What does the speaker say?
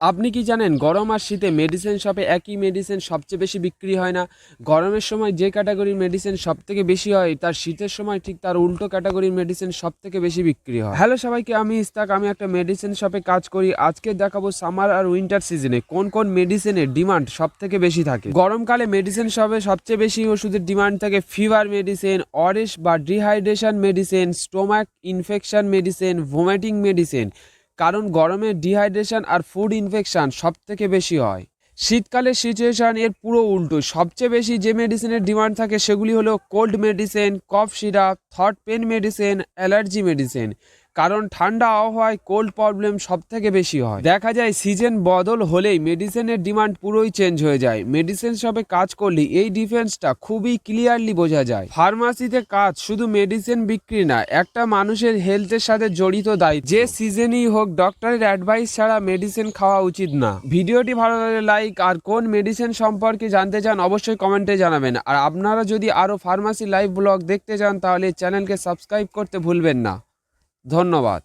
আপনি কি জানেন গরম আর শীতে মেডিসিন শপে একই মেডিসিন সবচেয়ে বেশি বিক্রি হয় না? গরমের সময় যে ক্যাটাগরির মেডিসিন সবথেকে বেশি হয় তার শীতের সময় ঠিক তার উল্টো ক্যাটাগরির মেডিসিন সবথেকে বেশি বিক্রি হয়। হ্যালো সবাইকে, আমি ইস্তাক। আমি একটা মেডিসিন শপে কাজ করি। আজকে দেখাবো সামার আর উইন্টার সিজনে কোন কোন মেডিসিনের ডিমান্ড সবথেকে বেশি থাকে। গরমকালে মেডিসিন শপে সবচেয়ে বেশি ওষুধের ডিমান্ড থাকে ফিভার মেডিসিন, অরেশ বা dehydration medicine, stomach infection medicine, vomiting medicine. কারণ গরমে ডিহাইড্রেশন আর ফুড ইনফেকশন সব থেকে বেশি হয়। শীতকালের সিচুয়েশন এর পুরো উল্টো। সবচেয়ে বেশি যে মেডিসিনের ডিমান্ড থাকে সেগুলি হলো cold medicine, cough syrup, throat pain medicine, allergy medicine. কারণ ঠান্ডা আবহাওয়ায় কোল্ড প্রবলেম সব থেকে বেশি হয়। দেখা যায় সিজন বদল হলেই মেডিসিনের ডিমান্ড পুরোই চেঞ্জ হয়ে যায়। মেডিসিন শপে কাজ করলে এই ডিফারেন্সটা খুবই ক্লিয়ারলি বোঝা যায়। ফার্মাসিতে কাজ শুধু মেডিসিন বিক্রি না, একটা মানুষের হেলথের সাথে জড়িত দায়িত্ব। যে সিজনই হোক ডক্টরের অ্যাডভাইস ছাড়া মেডিসিন খাওয়া উচিত না। ভিডিওটি ভালো লাগলে লাইক, আর কোন মেডিসিন সম্পর্কে জানতে চান অবশ্যই কমেন্টে জানাবেন। আর আপনারা যদি আরও ফার্মাসি লাইভ ব্লগ দেখতে চান তাহলে চ্যানেলকে সাবস্ক্রাইব করতে ভুলবেন না। ধন্যবাদ।